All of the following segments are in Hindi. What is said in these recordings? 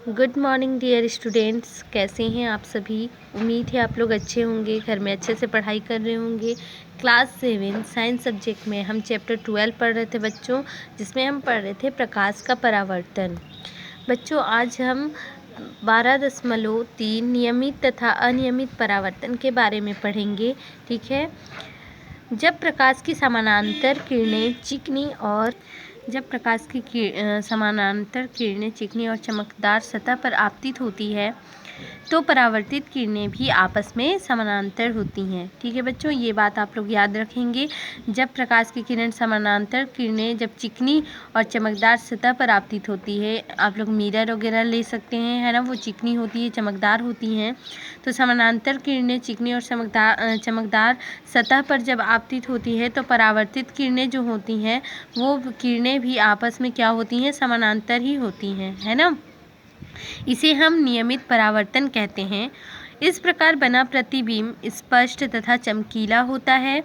गुड मॉर्निंग डियर स्टूडेंट्स, कैसे हैं आप सभी। उम्मीद है आप लोग अच्छे होंगे, घर में अच्छे से पढ़ाई कर रहे होंगे। क्लास 7 साइंस सब्जेक्ट में हम चैप्टर 12 पढ़ रहे थे बच्चों, जिसमें हम पढ़ रहे थे प्रकाश का परावर्तन। बच्चों आज हम 12.3 नियमित तथा अनियमित परावर्तन के बारे में पढ़ेंगे। ठीक है। जब प्रकाश की समानांतर किरणें चिकनी और चमकदार सतह पर आपतित होती है तो परावर्तित किरणें भी आपस में समानांतर होती हैं। ठीक है बच्चों, ये बात आप लोग याद रखेंगे। जब प्रकाश की किरण समानांतर किरणें जब चिकनी और चमकदार सतह पर आपतित होती है, आप लोग मिरर वगैरह ले सकते हैं, है ना, वो चिकनी होती है, चमकदार होती हैं। तो समानांतर किरणें चिकनी और चमकदार सतह पर जब आपतित होती है तो परावर्तित किरणें जो होती हैं वो किरणें भी आपस में क्या होती हैं, समानांतर ही होती हैं, है ना। इसे हम नियमित परावर्तन कहते हैं। इस प्रकार बना प्रतिबिंब स्पष्ट तथा चमकीला होता है।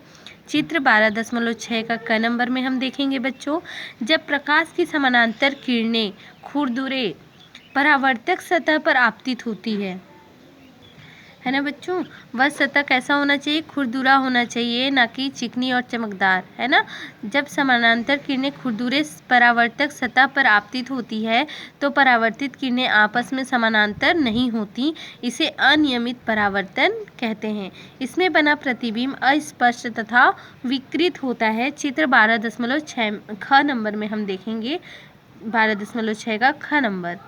चित्र 12.6 का क नंबर में हम देखेंगे बच्चों, जब प्रकाश की समानांतर किरणें खुरदुरे परावर्तक सतह पर आपतित होती है ना बच्चों। वह सतह कैसा होना चाहिए, खुरदुरा होना चाहिए, ना कि चिकनी और चमकदार, है ना। जब समानांतर किरणें खुरदुरे परावर्तक सतह पर आपतित होती है तो परावर्तित किरणें आपस में समानांतर नहीं होती। इसे अनियमित परावर्तन कहते हैं। इसमें बना प्रतिबिंब अस्पष्ट तथा विकृत होता है। चित्र 12.6 ख नंबर में हम देखेंगे, 12.6 का ख नंबर।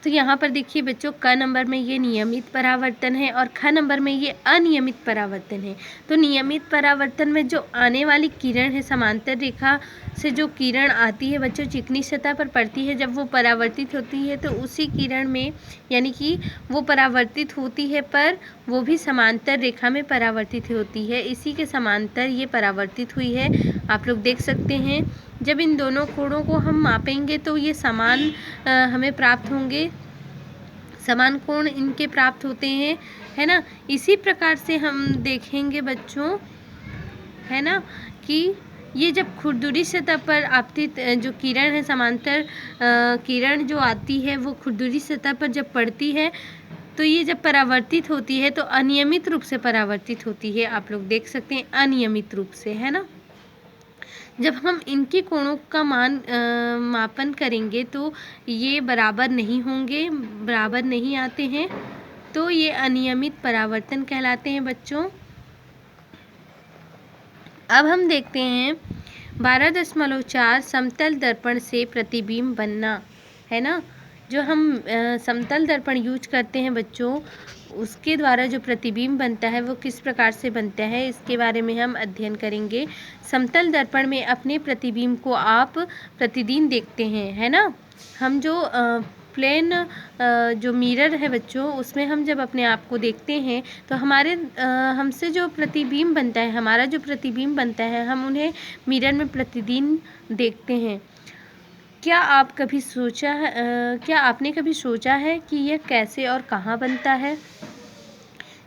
तो यहाँ पर देखिए बच्चों, क नंबर में ये नियमित परावर्तन है और ख नंबर में ये अनियमित परावर्तन है। तो नियमित परावर्तन में जो आने वाली किरण है, समांतर रेखा से जो किरण आती है बच्चों, चिकनी सतह पर पड़ती है, जब वो परावर्तित होती है तो उसी किरण में, यानी कि वो परावर्तित होती है पर वो भी समांतर रेखा में परावर्तित होती है। इसी के समांतर ये परावर्तित हुई है, आप लोग देख सकते हैं। जब इन दोनों कोणों को हम मापेंगे तो ये समान हमें प्राप्त होंगे, समान कोण इनके प्राप्त होते हैं, है ना। इसी प्रकार से हम देखेंगे बच्चों, है ना, कि ये जब खुरदुरी सतह पर आपतित जो किरण है, समांतर किरण जो आती है वो खुरदुरी सतह पर जब पड़ती है तो ये जब परावर्तित होती है तो अनियमित रूप से परावर्तित होती है। आप लोग देख सकते हैं, अनियमित रूप से, है ना। जब हम इनके कोणों का मापन करेंगे तो ये बराबर नहीं होंगे, बराबर नहीं आते हैं, तो ये अनियमित परावर्तन कहलाते हैं बच्चों। अब हम देखते हैं 12.4 समतल दर्पण से प्रतिबिंब बनना, है ना। जो हम समतल दर्पण यूज करते हैं बच्चों, उसके द्वारा जो प्रतिबिंब बनता है वो किस प्रकार से बनता है, इसके बारे में हम अध्ययन करेंगे। समतल दर्पण में अपने प्रतिबिंब को आप प्रतिदिन देखते हैं, है ना। हम जो प्लेन जो मिरर है बच्चों, उसमें हम जब अपने आप को देखते हैं तो हमारे हमसे जो प्रतिबिंब बनता है, हमारा जो प्रतिबिंब बनता है, हम उन्हें मिरर में प्रतिदिन देखते हैं। क्या आपने कभी सोचा है कि यह कैसे और कहाँ बनता है।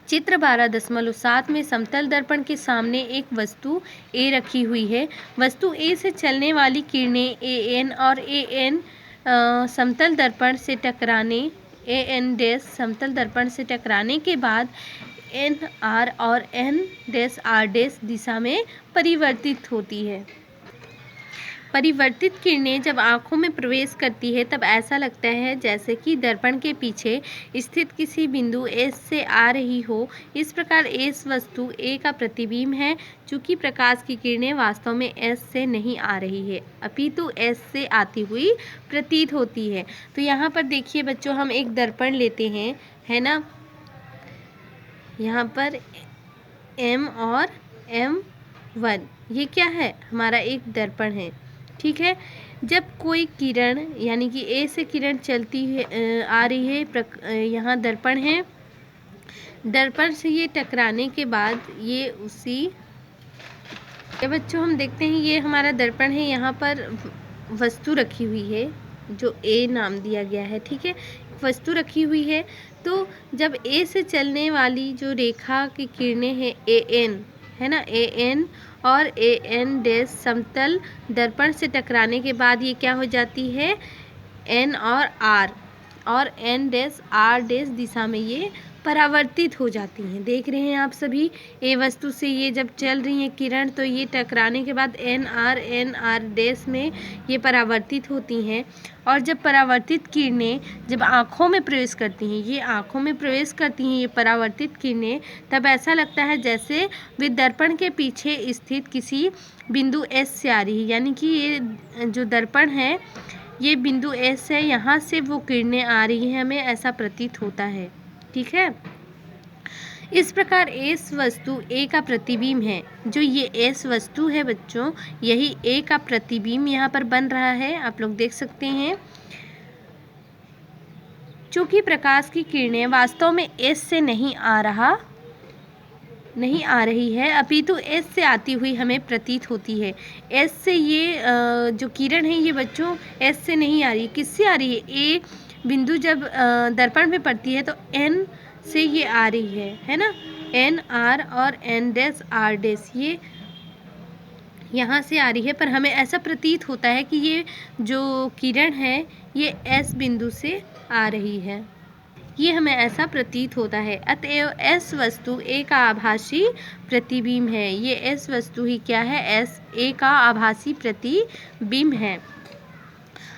चित्र 12.7 में समतल दर्पण के सामने एक वस्तु ए रखी हुई है। वस्तु ए से चलने वाली किरणें ए एन और ए एन समतल दर्पण से टकराने के बाद एन आर और एन डैश आर डैश दिशा में परिवर्तित होती है। परिवर्तित किरणें जब आँखों में प्रवेश करती है तब ऐसा लगता है जैसे कि दर्पण के पीछे स्थित किसी बिंदु एस से आ रही हो। इस प्रकार एस वस्तु ए का प्रतिबिंब है, चूँकि प्रकाश की किरणें वास्तव में एस से नहीं आ रही है अपितु एस से आती हुई प्रतीत होती है। तो यहाँ पर देखिए बच्चों, हम एक दर्पण लेते हैं, है ना। यहाँ पर M और M1 ये क्या है, हमारा एक दर्पण है, ठीक है। जब कोई किरण, यानी कि ए से किरण चलती है, आ रही है, यहाँ दर्पण है, दर्पण से ये टकराने के बाद ये बच्चों हम देखते हैं ये हमारा दर्पण है, यहाँ पर वस्तु रखी हुई है जो ए नाम दिया गया है, ठीक है। वस्तु रखी हुई है, तो जब ए से चलने वाली जो रेखा की किरणें हैं ए एन, है ना, ए एन और ए एन डैश समतल दर्पण से टकराने के बाद ये क्या हो जाती है, एन और आर और एन डैश आर डैश दिशा में ये परावर्तित हो जाती हैं। देख रहे हैं आप सभी, ए वस्तु से ये जब चल रही हैं किरण तो ये टकराने के बाद एन आर डैश में ये परावर्तित होती हैं। और जब परावर्तित किरणें जब आँखों में प्रवेश करती हैं, ये आँखों में प्रवेश करती हैं ये परावर्तित किरणें, तब ऐसा लगता है जैसे वे दर्पण के पीछे स्थित किसी बिंदु एस से आ रही है। यानी कि ये जो दर्पण है ये बिंदु एस है, यहाँ से वो किरणें आ रही हैं, हमें ऐसा प्रतीत होता है। ठीक है, इस प्रकार एस वस्तु ए का प्रतिबिंब है। जो ये एस वस्तु है बच्चों, यही ए का प्रतिबिंब यहाँ पर बन रहा है, आप लोग देख सकते हैं। चूंकि प्रकाश की किरणें वास्तव में एस से नहीं आ रही है, अपितु एस से आती हुई हमें प्रतीत होती है। एस से ये जो किरण है ये बच्चों एस से नहीं आ रही, किससे आ रही है? ए बिंदु जब दर्पण में पड़ती है तो एन से ये आ रही है ना, एन आर और एन डैश आर डैश ये यहाँ से आ रही है, पर हमें ऐसा प्रतीत होता है कि ये जो किरण है ये एस बिंदु से आ रही है, ये हमें ऐसा प्रतीत होता है। अतएव एस वस्तु ए का आभासी प्रतिबिंब है। ये एस वस्तु ही क्या है? एस ए का आभासी प्रतिबिंब है।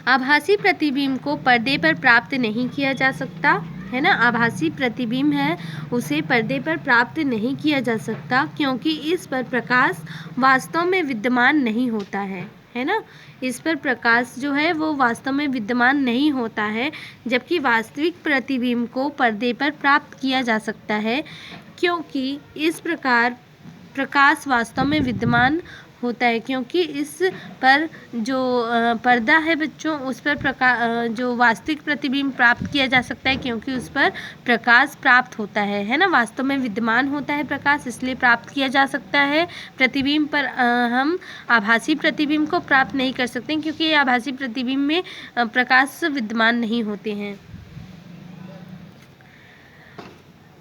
आभासी प्रतिबिंब को पर्दे पर प्राप्त नहीं किया जा सकता, है ना। आभासी प्रतिबिंब है उसे पर्दे पर प्राप्त नहीं किया जा सकता, क्योंकि इस पर प्रकाश वास्तव में विद्यमान नहीं होता है ना। इस पर प्रकाश जो है वो वास्तव में विद्यमान नहीं होता है, जबकि वास्तविक प्रतिबिंब को पर्दे पर प्राप्त किया जा सकता है, क्योंकि इस प्रकार प्रकाश वास्तव में विद्यमान होता है, क्योंकि इस पर जो पर्दा है बच्चों उस पर जो वास्तविक प्रतिबिंब प्राप्त किया जा सकता है, क्योंकि उस पर प्रकाश प्राप्त होता है ना। वास्तव में विद्यमान होता है प्रकाश, इसलिए प्राप्त किया जा सकता है। प्रतिबिंब पर हम आभासी प्रतिबिंब को प्राप्त नहीं कर सकते, क्योंकि आभासी प्रतिबिंब में प्रकाश विद्यमान नहीं होते हैं।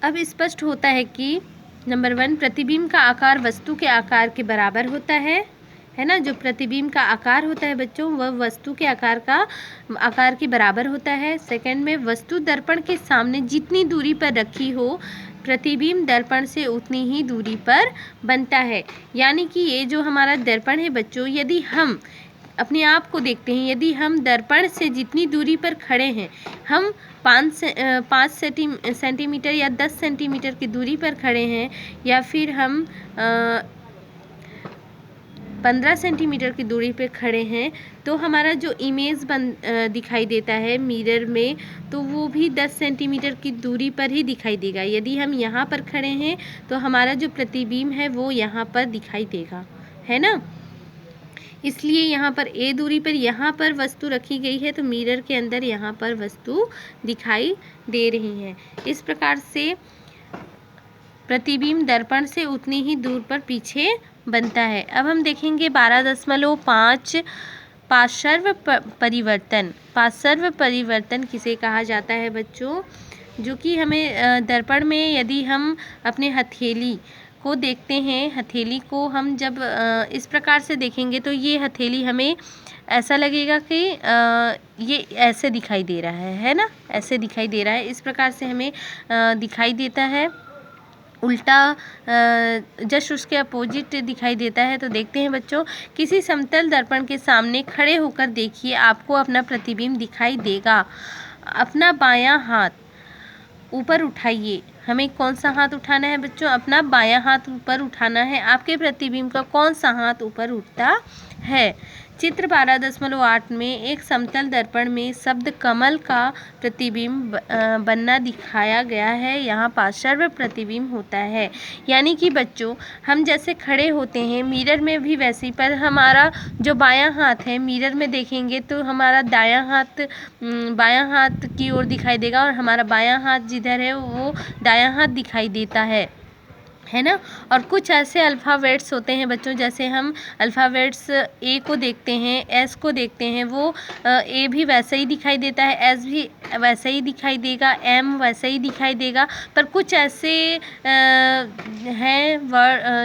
अब स्पष्ट होता है कि नंबर 1, प्रतिबिंब का आकार वस्तु के आकार के बराबर होता है ना। जो प्रतिबिंब का आकार होता है बच्चों वह वस्तु के आकार के बराबर होता है। सेकंड में, वस्तु दर्पण के सामने जितनी दूरी पर रखी हो प्रतिबिंब दर्पण से उतनी ही दूरी पर बनता है। यानी कि ये जो हमारा दर्पण है बच्चों, यदि हम अपने आप को देखते हैं, यदि हम दर्पण से जितनी दूरी पर खड़े हैं, हम 5 सेंटीमीटर या 10 सेंटीमीटर की दूरी पर खड़े हैं, या फिर हम 15 सेंटीमीटर की दूरी पर खड़े हैं, तो हमारा जो इमेज दिखाई देता है मिरर में, तो वो भी 10 सेंटीमीटर की दूरी पर ही दिखाई देगा। यदि हम यहाँ पर खड़े हैं तो हमारा जो प्रतिबिंब है वो यहाँ पर दिखाई देगा, है ना। इसलिए यहाँ पर ए दूरी पर यहाँ पर वस्तु रखी गई है, तो मिरर के अंदर यहाँ पर वस्तु दिखाई दे रही है। इस प्रकार से प्रतिबिंब दर्पण से उतनी ही दूर पर पीछे बनता है। अब हम देखेंगे 12.5 पार्श्व परिवर्तन। पार्श्व परिवर्तन किसे कहा जाता है बच्चों? जो कि हमें दर्पण में यदि हम अपने हथेली को देखते हैं, हथेली को हम जब इस प्रकार से देखेंगे तो ये हथेली हमें ऐसा लगेगा कि ये ऐसे दिखाई दे रहा है ना, ऐसे दिखाई दे रहा है। इस प्रकार से हमें दिखाई देता है। उल्टा जस्ट उसके अपोजिट दिखाई देता है। तो देखते हैं बच्चों, किसी समतल दर्पण के सामने खड़े होकर देखिए, आपको अपना प्रतिबिंब दिखाई देगा। अपना बायां हाथ ऊपर उठाइए। हमें कौन सा हाथ उठाना है बच्चों? अपना बायां हाथ ऊपर उठाना है। आपके प्रतिबिंब का कौन सा हाथ ऊपर उठता है? चित्र 12.8 में एक समतल दर्पण में शब्द कमल का प्रतिबिंब बनना दिखाया गया है। यहाँ पार्श्व प्रतिबिंब होता है। यानी कि बच्चों हम जैसे खड़े होते हैं मिरर में भी वैसे ही, पर हमारा जो बायां हाथ है मिरर में देखेंगे तो हमारा दायां हाथ बायां हाथ की ओर दिखाई देगा, और हमारा बायां हाथ जिधर है वो दायां हाथ दिखाई देता है ना। और कुछ ऐसे अल्फ़ाबेट्स होते हैं बच्चों, जैसे हम अल्फ़ाबेट्स ए को देखते हैं, एस को देखते हैं, वो ए भी वैसे ही दिखाई देता है, एस भी वैसे ही दिखाई देगा, एम वैसे ही दिखाई देगा। पर कुछ ऐसे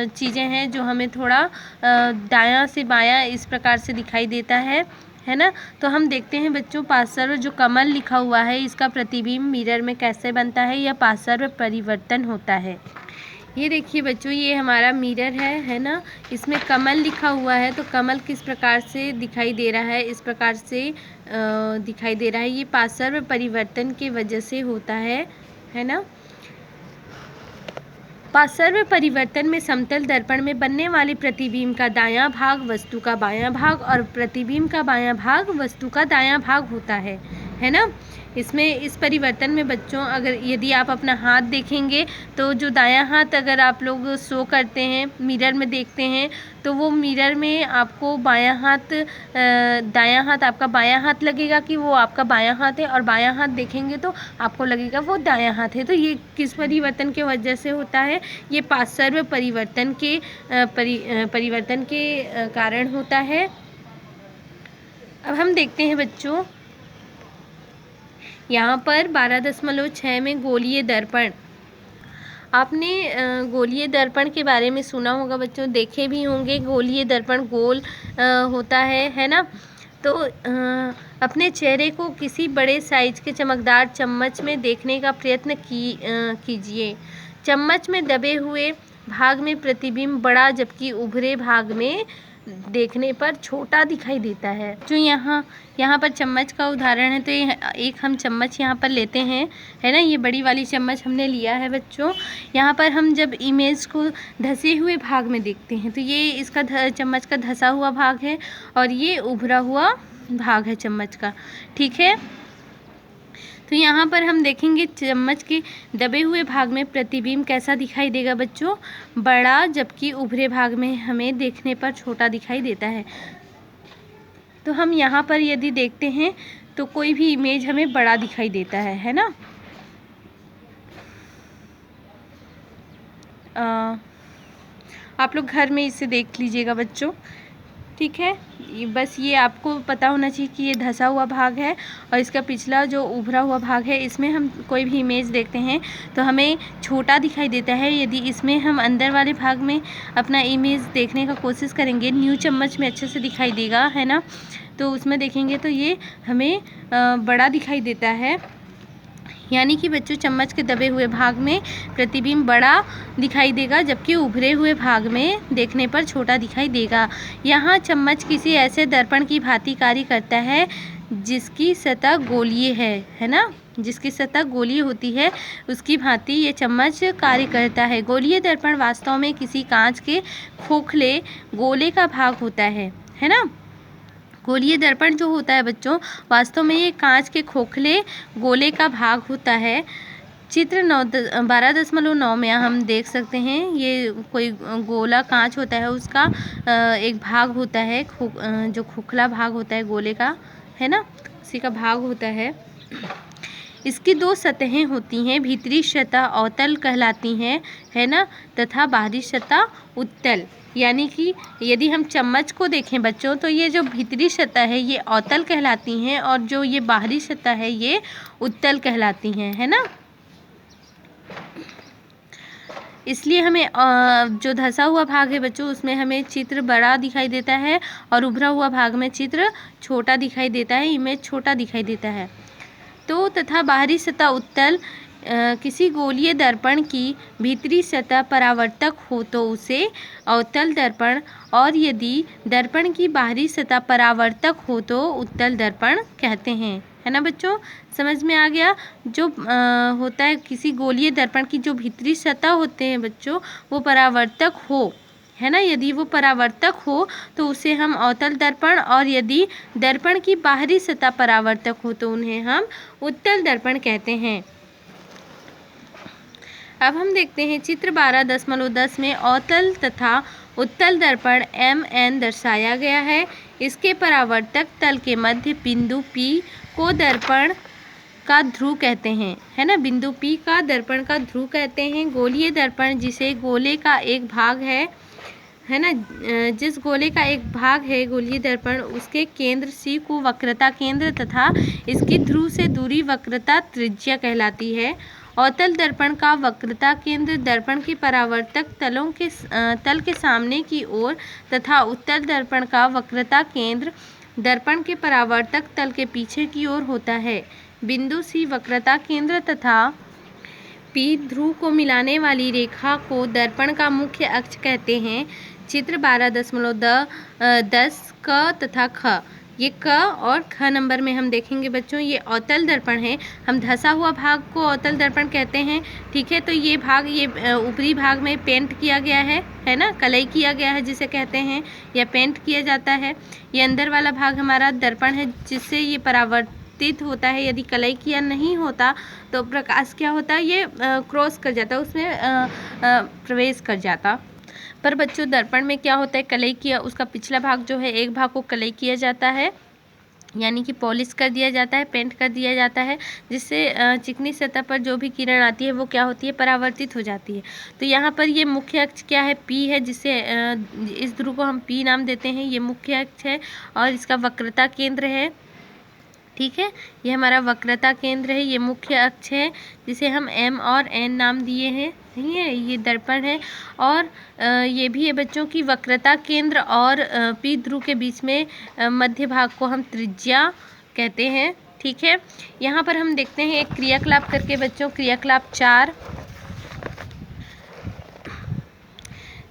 चीज़ें हैं जो हमें थोड़ा दायां से बायां इस प्रकार से दिखाई देता है। है ना। तो हम देखते हैं बच्चों पार्श्व जो कमल लिखा हुआ है इसका प्रतिबिंब मिरर में कैसे बनता है या पार्श्व परिवर्तन होता है। ये देखिए बच्चों, ये हमारा मिरर है ना। इसमें कमल लिखा हुआ है, तो कमल किस प्रकार से दिखाई दे रहा है, इस प्रकार से दिखाई दे रहा है। ये पार्श्व परिवर्तन के वजह से होता है ना। पार्श्व परिवर्तन में समतल दर्पण में बनने वाले प्रतिबिंब का दायां भाग वस्तु का बायां भाग और प्रतिबिंब का बायां भाग वस्तु का दायां भाग होता है ना। इसमें इस परिवर्तन में बच्चों अगर यदि आप अपना हाथ देखेंगे तो जो दायां हाथ अगर आप लोग शो करते हैं मिरर में देखते हैं तो वो मिरर में आपको बायां हाथ दायां हाथ आपका बायां हाथ लगेगा कि वो आपका बायां हाथ है, और बायां हाथ देखेंगे तो आपको लगेगा वो दायां हाथ है। तो ये किस परिवर्तन के वजह से होता है, ये पार्श्व परिवर्तन के परिवर्तन के कारण होता है। अब हम देखते हैं बच्चों यहाँ पर 12.6 में गोलीय दर्पण। आपने गोलीय दर्पण के बारे में सुना होगा बच्चों, देखे भी होंगे। गोलीय दर्पण गोल होता है ना। तो अपने चेहरे को किसी बड़े साइज के चमकदार चम्मच में देखने का प्रयत्न कीजिए। चम्मच में दबे हुए भाग में प्रतिबिंब बड़ा जबकि उभरे भाग में देखने पर छोटा दिखाई देता है। जो यहाँ पर चम्मच का उदाहरण है, तो एक हम चम्मच यहाँ पर लेते हैं, है ना। ये बड़ी वाली चम्मच हमने लिया है बच्चों। यहाँ पर हम जब इमेज को धंसे हुए भाग में देखते हैं तो ये इसका चम्मच का धंसा हुआ भाग है और ये उभरा हुआ भाग है चम्मच का, ठीक है। तो यहाँ पर हम देखेंगे चम्मच के दबे हुए भाग में प्रतिबिंब कैसा दिखाई देगा बच्चों, बड़ा, जबकि उभरे भाग में हमें देखने पर छोटा दिखाई देता है। तो हम यहाँ पर यदि देखते हैं तो कोई भी इमेज हमें बड़ा दिखाई देता है ना। आप लोग घर में इसे देख लीजिएगा बच्चों, ठीक है। बस ये आपको पता होना चाहिए कि ये धंसा हुआ भाग है और इसका पिछला जो उभरा हुआ भाग है, इसमें हम कोई भी इमेज देखते हैं तो हमें छोटा दिखाई देता है। यदि इसमें हम अंदर वाले भाग में अपना इमेज देखने का कोशिश करेंगे, न्यू चम्मच में अच्छे से दिखाई देगा, है ना। तो उसमें देखेंगे तो ये हमें बड़ा दिखाई देता है। यानी कि बच्चों चम्मच के दबे हुए भाग में प्रतिबिंब बड़ा दिखाई देगा जबकि उभरे हुए भाग में देखने पर छोटा दिखाई देगा। यहाँ चम्मच किसी ऐसे दर्पण की भांति कार्य करता है जिसकी सतह गोलीय है ना। जिसकी सतह गोलीय होती है उसकी भांति ये चम्मच कार्य करता है। गोलीय दर्पण वास्तव में किसी कांच के खोखले गोले का भाग होता है ना। गोलीय दर्पण जो होता है बच्चों, वास्तव में ये कांच के खोखले गोले का भाग होता है। चित्र 12.9 में हम देख सकते हैं, ये कोई गोला कांच होता है, उसका एक भाग होता है, जो खोखला भाग होता है गोले का, है ना, उसी का भाग होता है। इसकी दो सतहें होती हैं, भीतरी सतह अवतल कहलाती हैं, है ना, तथा बाहरी सतह उत्तल। यानी कि यदि हम चम्मच को देखें बच्चों तो ये जो भीतरी सतह है ये अवतल कहलाती हैं और जो ये बाहरी सतह है ये उत्तल कहलाती हैं, है ना। इसलिए हमें जो धंसा हुआ भाग है बच्चों उसमें हमें चित्र बड़ा दिखाई देता है और उभरा हुआ भाग में चित्र छोटा दिखाई देता है, इमेज छोटा दिखाई देता है। तो तथा बाहरी सतह उत्तल। किसी गोलीय दर्पण की भीतरी सतह परावर्तक हो तो उसे अवतल दर्पण, और यदि दर्पण की बाहरी सतह परावर्तक हो तो उत्तल दर्पण कहते हैं, है ना बच्चों। समझ में आ गया। जो होता है किसी गोलीय दर्पण की जो भीतरी सतह होते हैं बच्चों वो परावर्तक हो, है ना। यदि वो परावर्तक हो तो उसे हम अवतल दर्पण, और यदि दर्पण की बाहरी सतह परावर्तक हो तो उन्हें हम उत्तल दर्पण कहते हैं। अब हम देखते हैं चित्र 12.10 में अवतल तथा उत्तल दर्पण MN दर्शाया गया है। इसके परावर्तक तल के मध्य बिंदु P को दर्पण का ध्रुव कहते हैं, है ना। बिंदु P का दर्पण का ध्रुव कहते हैं। गोलीय दर्पण जिसे गोले का एक भाग है ना, जिस गोले का एक भाग है गोलीय दर्पण, उसके केंद्र C को वक्रता केंद्र तथा इसकी ध्रुव से दूरी वक्रता त्रिज्या कहलाती है। अवतल दर्पण का वक्रता केंद्र दर्पण के परावर्तक तल के सामने की ओर तथा उत्तल दर्पण का वक्रता केंद्र दर्पण के परावर्तक तल के पीछे की ओर होता है। बिंदु सी वक्रता केंद्र तथा पी ध्रुव को मिलाने वाली रेखा को दर्पण का मुख्य अक्ष कहते हैं। चित्र 12.10 क तथा ख, ये क और ख नंबर में हम देखेंगे बच्चों, ये अवतल दर्पण है। हम धंसा हुआ भाग को अवतल दर्पण कहते हैं। ठीक है, तो ये भाग, ये ऊपरी भाग में पेंट किया गया है ना, कलई किया गया है जिसे कहते हैं, या पेंट किया जाता है। ये अंदर वाला भाग हमारा दर्पण है जिससे ये परावर्तित होता है। यदि कलई किया नहीं होता तो प्रकाश क्या होता है, ये क्रॉस कर जाता, उसमें प्रवेश कर जाता। पर बच्चों दर्पण में क्या होता है, कलई किया, उसका पिछला भाग जो है, एक भाग को कलई किया जाता है, यानी कि पॉलिश कर दिया जाता है, पेंट कर दिया जाता है, जिससे चिकनी सतह पर जो भी किरण आती है वो क्या होती है, परावर्तित हो जाती है। तो यहाँ पर ये मुख्य अक्ष क्या है, पी है, जिससे इस ध्रुव को हम पी नाम देते हैं। ये मुख्य अक्ष है और इसका वक्रता केंद्र है। ठीक है, ये हमारा वक्रता केंद्र है, ये मुख्य अक्ष है जिसे हम एम और एन नाम दिए हैं। नहीं है, ये दर्पण है। और ये भी है बच्चों की वक्रता केंद्र और पी ध्रुव के बीच में मध्य भाग को हम त्रिज्या कहते हैं। ठीक है, यहाँ पर हम देखते हैं एक क्रियाकलाप करके बच्चों, क्रियाकलाप 4,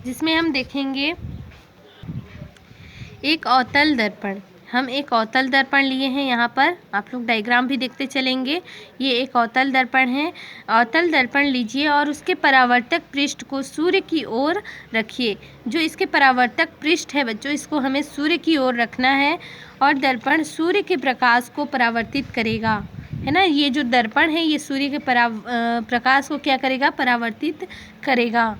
जिसमें हम देखेंगे एक अवतल दर्पण। हम एक अवतल दर्पण लिए हैं, यहाँ पर आप लोग डायग्राम भी देखते चलेंगे। ये एक अवतल दर्पण है। अवतल दर्पण लीजिए और उसके परावर्तक पृष्ठ को सूर्य की ओर रखिए। जो इसके परावर्तक पृष्ठ है बच्चों, इसको हमें सूर्य की ओर रखना है और दर्पण सूर्य के प्रकाश को परावर्तित करेगा, है ना। ये जो दर्पण है ये सूर्य के प्रकाश को क्या करेगा, परावर्तित करेगा।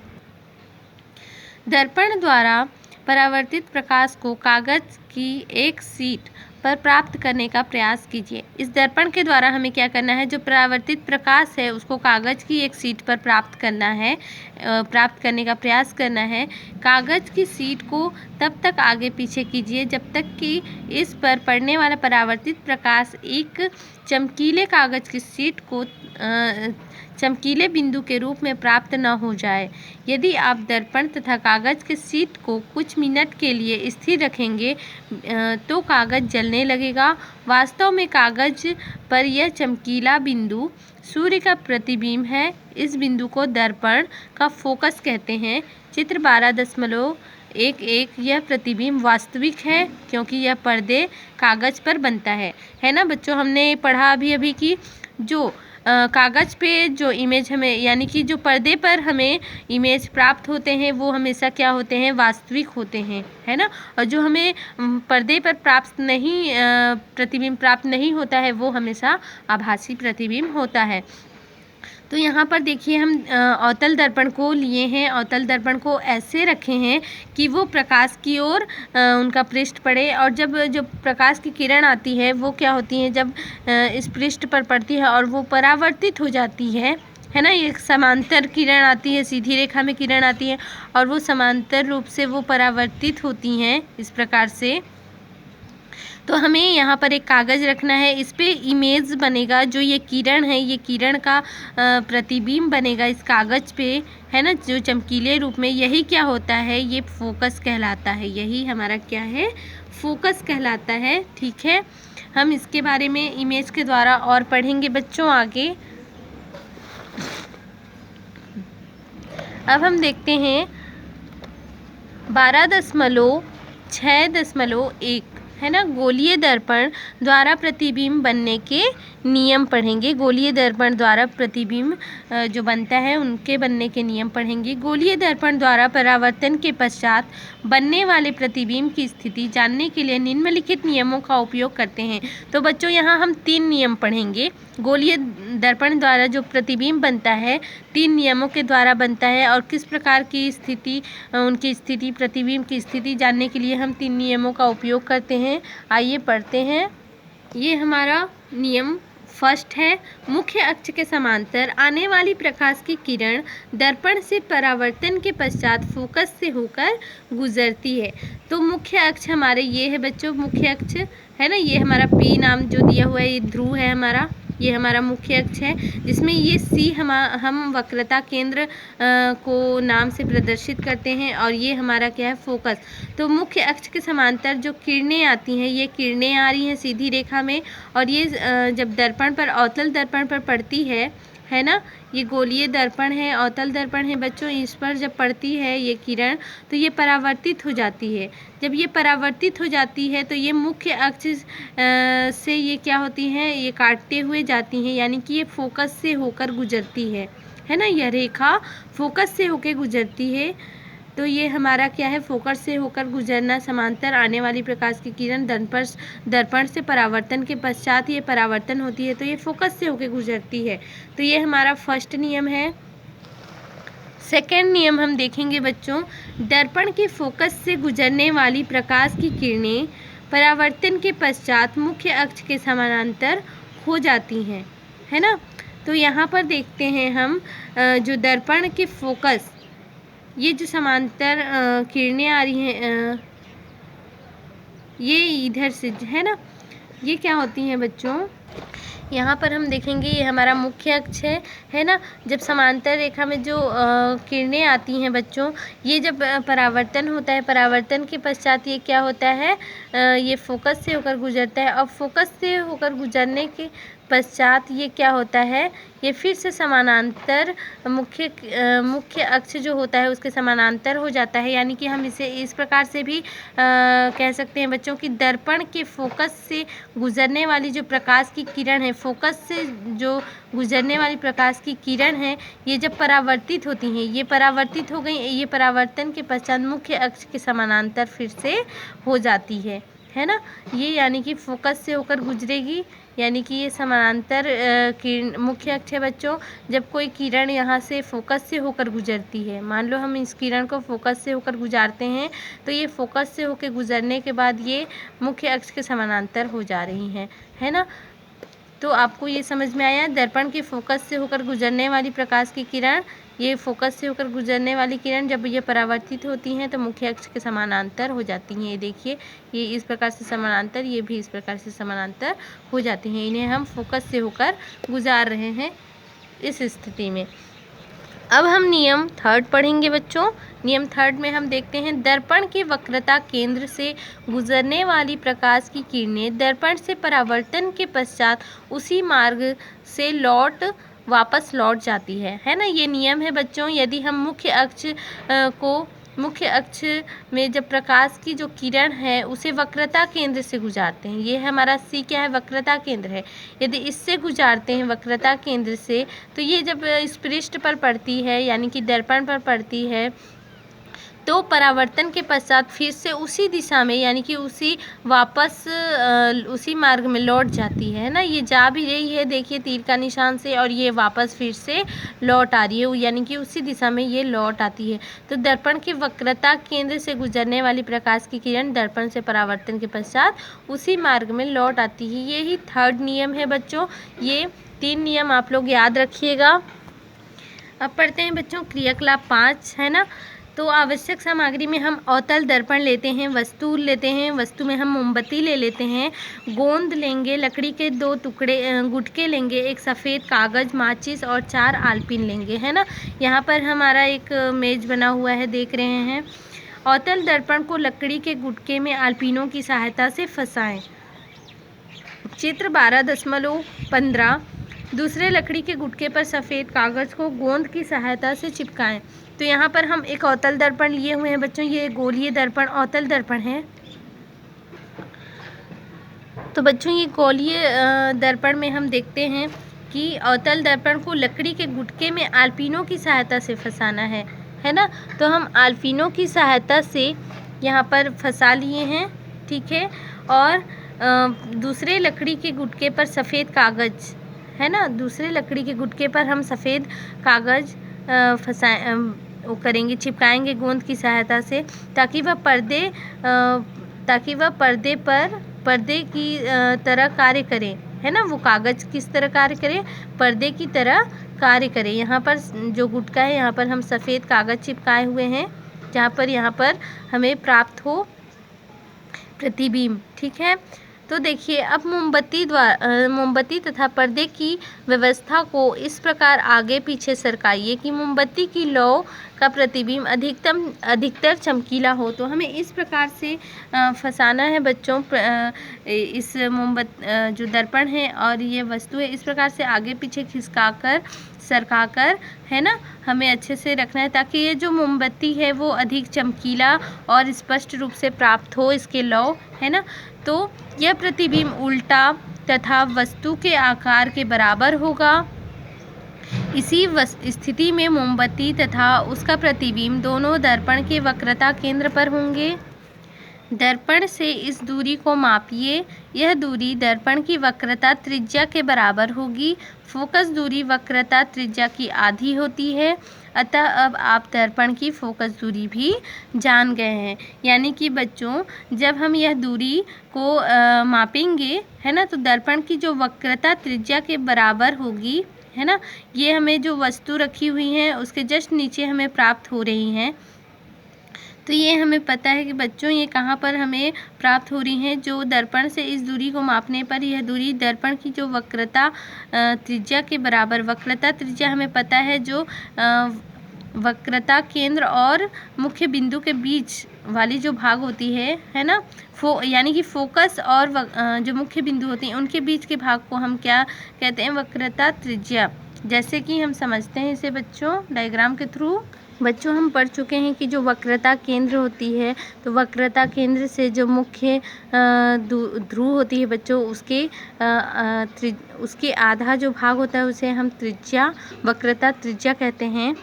दर्पण द्वारा परावर्तित प्रकाश को कागज की एक शीट पर प्राप्त करने का प्रयास कीजिए। इस दर्पण के द्वारा हमें क्या करना है, जो परावर्तित प्रकाश है उसको कागज की एक शीट पर प्राप्त करना है, प्राप्त करने का प्रयास करना है। कागज की शीट को तब तक आगे पीछे कीजिए जब तक कि इस पर पड़ने वाला परावर्तित प्रकाश एक चमकीले कागज की शीट को चमकीले बिंदु के रूप में प्राप्त न हो जाए। यदि आप दर्पण तथा कागज के शीट को कुछ मिनट के लिए स्थिर रखेंगे तो कागज जलने लगेगा। वास्तव में कागज पर यह चमकीला बिंदु सूर्य का प्रतिबिंब है। इस बिंदु को दर्पण का फोकस कहते हैं। चित्र 12.11 यह प्रतिबिंब वास्तविक है क्योंकि यह पर्दे कागज पर बनता है ना बच्चों। हमने पढ़ा अभी कि जो कागज़ पे जो इमेज हमें, यानी कि जो पर्दे पर हमें इमेज प्राप्त होते हैं वो हमेशा क्या होते हैं, वास्तविक होते हैं, है ना। और जो हमें पर्दे पर प्रतिबिंब प्राप्त नहीं होता है वो हमेशा आभासी प्रतिबिंब होता है। तो यहाँ पर देखिए हम अवतल दर्पण को लिए हैं, अवतल दर्पण को ऐसे रखे हैं कि वो प्रकाश की ओर उनका पृष्ठ पड़े, और जब जो प्रकाश की किरण आती है वो क्या होती है, जब इस पृष्ठ पर पड़ती है और वो परावर्तित हो जाती है ना। एक समांतर किरण आती है, सीधी रेखा में किरण आती है और वो समांतर रूप से वो परावर्तित होती हैं इस प्रकार से। तो हमें यहाँ पर एक कागज़ रखना है, इस पे इमेज बनेगा, जो ये किरण है ये किरण का प्रतिबिंब बनेगा इस कागज़ पे, है ना, जो चमकीले रूप में। यही क्या होता है, ये फोकस कहलाता है। यही हमारा क्या है, फोकस कहलाता है। ठीक है, हम इसके बारे में इमेज के द्वारा और पढ़ेंगे बच्चों आगे। अब हम देखते हैं 12.6.1 है ना, गोलीय दर्पण द्वारा प्रतिबिंब बनने के नियम पढ़ेंगे। गोलीय दर्पण द्वारा प्रतिबिंब जो बनता है उनके बनने के नियम पढ़ेंगे। गोलीय दर्पण द्वारा परावर्तन के पश्चात बनने वाले प्रतिबिंब की स्थिति जानने के लिए निम्नलिखित नियमों का उपयोग करते हैं। तो बच्चों यहाँ हम 3 नियम पढ़ेंगे। गोलीय दर्पण द्वारा जो प्रतिबिंब बनता है 3 नियमों के द्वारा बनता है, और किस प्रकार की स्थिति, उनकी स्थिति, प्रतिबिंब की स्थिति जानने के लिए हम 3 नियमों का उपयोग करते हैं। आइए पढ़ते हैं। ये हमारा नियम फर्स्ट है, मुख्य अक्ष के समांतर आने वाली प्रकाश की किरण दर्पण से परावर्तन के पश्चात फोकस से होकर गुजरती है। तो मुख्य अक्ष हमारे ये है बच्चों, मुख्य अक्ष है ना, ये हमारा पी नाम जो दिया हुआ है, ये ध्रुव है हमारा, ये हमारा मुख्य अक्ष है, जिसमें ये सी हम वक्रता केंद्र को नाम से प्रदर्शित करते हैं, और ये हमारा क्या है, फोकस। तो मुख्य अक्ष के समांतर जो किरणें आती हैं, ये किरणें आ रही हैं सीधी रेखा में, और ये जब दर्पण पर, अवतल दर्पण पर पड़ती है ना, ये गोलीय दर्पण है, अवतल दर्पण है बच्चों, इस पर जब पड़ती है ये किरण तो ये परावर्तित हो जाती है। जब ये परावर्तित हो जाती है तो ये मुख्य अक्ष से ये क्या होती हैं, ये काटते हुए जाती हैं, यानी कि ये फोकस से होकर गुजरती है ना, यह रेखा फोकस से होकर गुजरती है। तो ये हमारा क्या है, फोकस से होकर गुजरना, समांतर आने वाली प्रकाश की किरण दर्पण से परावर्तन के पश्चात ये परावर्तन होती है, तो ये फोकस से होकर गुजरती है। तो ये हमारा फर्स्ट नियम है। सेकेंड नियम हम देखेंगे बच्चों, दर्पण के फोकस से गुजरने वाली प्रकाश की किरणें परावर्तन के पश्चात मुख्य अक्ष के समानांतर हो जाती हैं, है ना। तो यहाँ पर देखते हैं हम जो दर्पण के फोकस, ये जो समांतर किरणें आ रही हैं, ये इधर से है ना, ये क्या होती हैं बच्चों, यहाँ पर हम देखेंगे ये हमारा मुख्य अक्ष है ना। जब समांतर रेखा में जो किरणें आती हैं बच्चों, ये जब परावर्तन होता है, परावर्तन के पश्चात ये क्या होता है, ये फोकस से होकर गुजरता है। अब फोकस से होकर गुजरने के पश्चात ये क्या होता है, ये फिर से समानांतर मुख्य अक्ष जो होता है उसके समानांतर हो जाता है। यानी कि हम इसे इस प्रकार से भी कह सकते हैं बच्चों कि दर्पण के फोकस से गुजरने वाली जो प्रकाश की किरण है, फोकस से जो गुजरने वाली प्रकाश की किरण है, ये जब परावर्तित होती हैं, ये परावर्तित हो गई, ये परावर्तन के पश्चात मुख्य अक्ष के समानांतर फिर से हो जाती है ना। ये यानी कि फोकस से होकर गुजरेगी, यानी कि ये समानांतर किरण मुख्य अक्ष है बच्चों। जब कोई किरण यहाँ से फोकस से होकर गुजरती है, मान लो हम इस किरण को फोकस से होकर गुजारते हैं, तो ये फोकस से होकर गुजरने के बाद ये मुख्य अक्ष के समानांतर हो जा रही हैं, है ना। तो आपको ये समझ में आया, दर्पण के फोकस से होकर गुजरने वाली प्रकाश की किरण, ये फोकस से होकर गुजरने वाली किरण जब ये परावर्तित होती हैं तो मुख्य अक्ष के समानांतर हो जाती हैं। ये देखिए, ये इस प्रकार से समानांतर, ये भी इस प्रकार से समानांतर हो जाती हैं। इन्हें हम फोकस से होकर गुजार रहे हैं इस स्थिति में। अब हम नियम थर्ड पढ़ेंगे बच्चों। नियम थर्ड में हम देखते हैं, दर्पण के वक्रता केंद्र से गुजरने वाली प्रकाश की किरणें दर्पण से परावर्तन के पश्चात उसी मार्ग से वापस लौट जाती है ना। ये नियम है बच्चों। यदि हम मुख्य अक्ष में जब प्रकाश की जो किरण है उसे वक्रता केंद्र से गुजारते हैं, ये हमारा सी क्या है, वक्रता केंद्र है। यदि इससे गुजारते हैं वक्रता केंद्र से, तो ये जब इस पृष्ठ पर पड़ती है, यानी कि दर्पण पर पड़ती है, तो परावर्तन के पश्चात फिर से उसी दिशा में, यानी कि वापस उसी मार्ग में लौट जाती है ना। ये जा भी रही है, देखिए तीर का निशान से, और ये वापस फिर से लौट आ रही है, यानी कि उसी दिशा में ये लौट आती है। तो दर्पण के वक्रता केंद्र से गुजरने वाली प्रकाश की किरण दर्पण से परावर्तन के पश्चात उसी मार्ग में लौट आती है। यही थर्ड नियम है बच्चों। ये 3 नियम आप लोग याद रखिएगा। अब पढ़ते हैं बच्चों क्रियाकलाप 5, है ना। तो आवश्यक सामग्री में हम अवतल दर्पण लेते हैं, वस्तु लेते हैं, वस्तु में हम मोमबत्ती ले लेते हैं, गोंद लेंगे, लकड़ी के 2 गुटके लेंगे, एक सफ़ेद कागज़, माचिस और 4 आलपीन लेंगे, है ना। यहाँ पर हमारा एक मेज बना हुआ है, देख रहे हैं। अवतल दर्पण को लकड़ी के गुटके में आलपीनों की सहायता से फंसाएं। चित्र 12.15। दूसरे लकड़ी के गुटके पर सफ़ेद कागज़ को गोंद की सहायता से चिपकाएं। तो यहाँ पर हम एक अवतल दर्पण लिए हुए हैं बच्चों, ये गोलीय दर्पण अवतल दर्पण है। तो बच्चों ये गोलीय दर्पण में हम देखते हैं कि अवतल दर्पण को लकड़ी के गुटके में आलपीनों की सहायता से फंसाना है ना। तो हम आलपीनों की सहायता से यहाँ पर फंसा लिए हैं, ठीक है। और दूसरे लकड़ी के गुटके पर सफ़ेद कागज़, है ना, दूसरे लकड़ी के गुटके पर हम सफ़ेद कागज़ करेंगे, चिपकाएंगे गोंद की सहायता से, ताकि वह पर्दे की तरह कार्य करे, है ना। वो कागज़ किस तरह कार्य करे, पर्दे की तरह कार्य करे। यहाँ पर जो गुटका है, यहाँ पर हम सफ़ेद कागज़ चिपकाए हुए हैं, जहाँ पर यहाँ पर हमें प्राप्त हो प्रतिबिंब, ठीक है। तो देखिए अब मोमबत्ती तथा पर्दे की व्यवस्था को इस प्रकार आगे पीछे सरकाइए कि मोमबत्ती की लौ का प्रतिबिंब अधिकतर चमकीला हो। तो हमें इस प्रकार से फंसाना है बच्चों इस जो दर्पण है और ये वस्तु है, इस प्रकार से आगे पीछे खिसकाकर सरकाकर, है ना, हमें अच्छे से रखना है ताकि ये जो मोमबत्ती है वो अधिक चमकीला और स्पष्ट रूप से प्राप्त हो इसके लौ, है ना। तो यह प्रतिबिंब उल्टा तथा वस्तु के आकार के बराबर होगा। इसी स्थिति में मोमबत्ती तथा उसका प्रतिबिंब दोनों दर्पण के वक्रता केंद्र पर होंगे। दर्पण से इस दूरी को मापिए। यह दूरी दर्पण की वक्रता त्रिज्या के बराबर होगी। फोकस दूरी वक्रता त्रिज्या की आधी होती है। अतः अब आप दर्पण की फोकस दूरी भी जान गए हैं। यानी कि बच्चों जब हम यह दूरी को मापेंगे, है ना, तो दर्पण की जो वक्रता त्रिज्या के बराबर होगी, है ना, ये हमें जो वस्तु रखी हुई है उसके जस्ट नीचे हमें प्राप्त हो रही हैं। तो ये हमें पता है कि बच्चों ये कहाँ पर हमें प्राप्त हो रही हैं, जो दर्पण से इस दूरी को मापने पर यह दूरी दर्पण की जो वक्रता त्रिज्या के बराबर, वक्रता त्रिज्या हमें पता है जो वक्रता केंद्र और मुख्य बिंदु के बीच वाली जो भाग होती है ना, यानी कि फोकस और जो मुख्य बिंदु होती हैं उनके बीच के भाग को हम क्या कहते हैं, वक्रता त्रिज्या। जैसे कि हम समझते हैं इसे बच्चों डायग्राम के थ्रू। बच्चों हम पढ़ चुके हैं कि जो वक्रता केंद्र होती है, तो वक्रता केंद्र से जो मुख्य ध्रुव होती है बच्चों उसके आधा जो भाग होता है उसे हम त्रिज्या, वक्रता त्रिज्या कहते हैं।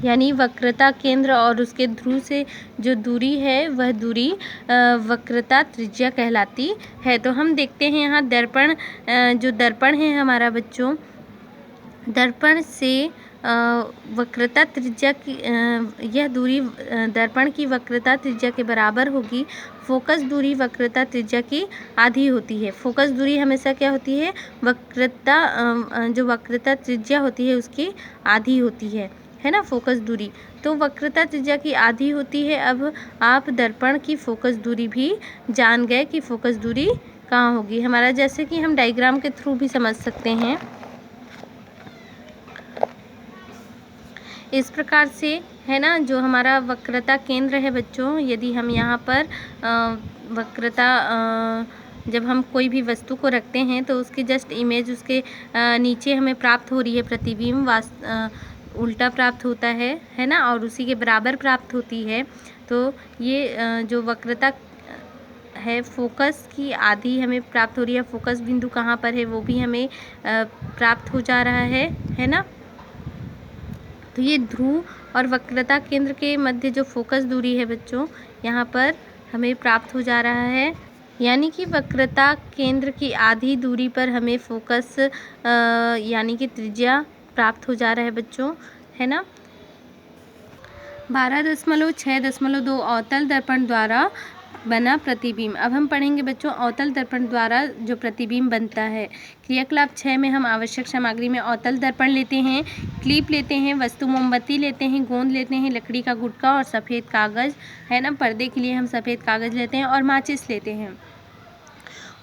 यानी वक्रता केंद्र और उसके ध्रुव से जो दूरी है वह दूरी वक्रता त्रिज्या कहलाती है। तो हम देखते हैं यहाँ दर्पण, जो दर्पण है हमारा बच्चों, दर्पण से वक्रता त्रिज्या की यह दूरी दर्पण की वक्रता त्रिज्या के बराबर होगी। फोकस दूरी वक्रता त्रिज्या की आधी होती है। फोकस दूरी हमेशा क्या होती है, जो वक्रता त्रिज्या होती है उसकी आधी होती है ना, फोकस दूरी। तो वक्रता त्रिज्या की आधी होती है। अब आप दर्पण की फोकस दूरी भी जान गए कि फोकस दूरी कहाँ होगी हमारा, जैसे कि हम डायग्राम के थ्रू भी समझ सकते हैं। इस प्रकार से, है ना, जो हमारा वक्रता केंद्र है बच्चों, यदि हम यहाँ पर वक्रता जब हम कोई भी वस्तु को रखते हैं तो उसकी जस्ट इमेज उसके नीचे हमें प्राप्त हो रही है, प्रतिबिंब उल्टा प्राप्त होता है ना, और उसी के बराबर प्राप्त होती है। तो ये जो वक्रता है फोकस की आधी हमें प्राप्त हो रही है। फोकस बिंदु कहाँ पर है वो भी हमें प्राप्त हो जा रहा है ना। तो ये ध्रुव और वक्रता केंद्र के मध्य जो फोकस दूरी है बच्चों, यहाँ पर हमें प्राप्त हो जा रहा है। यानी कि वक्रता केंद्र की आधी दूरी पर हमें फोकस यानी कि त्रिज्या प्राप्त हो जा रहा है बच्चों, है ना। 12.6.2 अवतल दर्पण द्वारा बना प्रतिबिंब। अब हम पढ़ेंगे बच्चों अवतल दर्पण द्वारा जो प्रतिबिंब बनता है। क्रियाकलाप 6 में हम आवश्यक सामग्री में अवतल दर्पण लेते हैं, क्लिप लेते हैं, वस्तु मोमबत्ती लेते हैं, गोंद लेते हैं, लकड़ी का गुटका और सफ़ेद कागज़, है ना, पर्दे के लिए हम सफ़ेद कागज़ लेते हैं और माचिस लेते हैं।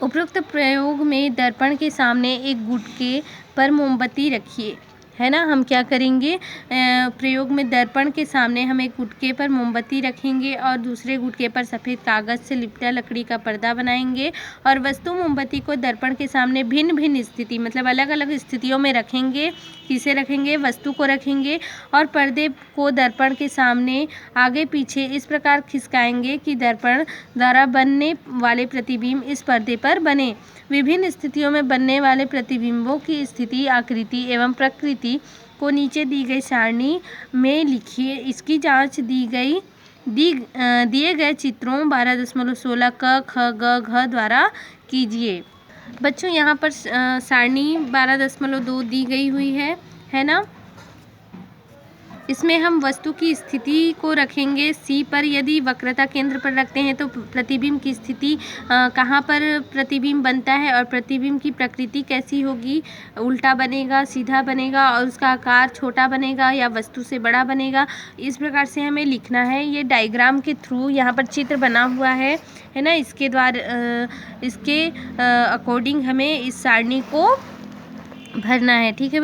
उपरोक्त प्रयोग में दर्पण के सामने एक गुटके पर मोमबत्ती रखिए, है ना। हम क्या करेंगे, प्रयोग में दर्पण के सामने हम एक गुटके पर मोमबत्ती रखेंगे और दूसरे गुटके पर सफ़ेद कागज़ से लिपटा लकड़ी का पर्दा बनाएंगे और वस्तु मोमबत्ती को दर्पण के सामने भिन्न भिन्न स्थिति, मतलब अलग अलग स्थितियों में रखेंगे। किसे रखेंगे, वस्तु को रखेंगे और पर्दे को दर्पण के सामने आगे पीछे इस प्रकार खिसकाएंगे कि दर्पण द्वारा बनने वाले प्रतिबिंब इस पर्दे पर बने। विभिन्न स्थितियों में बनने वाले प्रतिबिंबों की स्थिति, आकृति एवं प्रकृति को नीचे दी गई सारणी में लिखिए। इसकी जांच दिए गए चित्रों 12.16 क, ख, ग, घ द्वारा कीजिए। बच्चों यहाँ पर सारणी 12.2 दी गई हुई है ना। इसमें हम वस्तु की स्थिति को रखेंगे सी पर। यदि वक्रता केंद्र पर रखते हैं तो प्रतिबिंब की स्थिति कहाँ पर प्रतिबिंब बनता है और प्रतिबिंब की प्रकृति कैसी होगी, उल्टा बनेगा, सीधा बनेगा और उसका आकार छोटा बनेगा या वस्तु से बड़ा बनेगा। इस प्रकार से हमें लिखना है। ये डायग्राम के थ्रू यहाँ पर चित्र बना हुआ है ना, इसके द्वारा इसके अकॉर्डिंग हमें इस सारणी को भरना है। ठीक है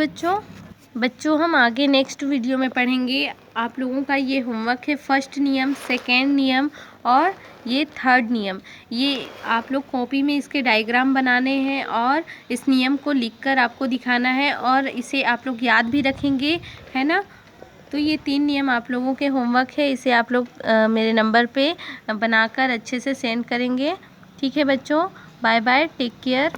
बच्चों हम आगे नेक्स्ट वीडियो में पढ़ेंगे। आप लोगों का ये होमवर्क है, फर्स्ट नियम, सेकेंड नियम और ये थर्ड नियम। ये आप लोग कॉपी में इसके डायग्राम बनाने हैं और इस नियम को लिखकर आपको दिखाना है और इसे आप लोग याद भी रखेंगे, है ना। तो ये 3 नियम आप लोगों के होमवर्क है, इसे आप लोग मेरे नंबर पे बनाकर अच्छे से सेंड करेंगे। ठीक है बच्चों, बाय बाय, टेक केयर।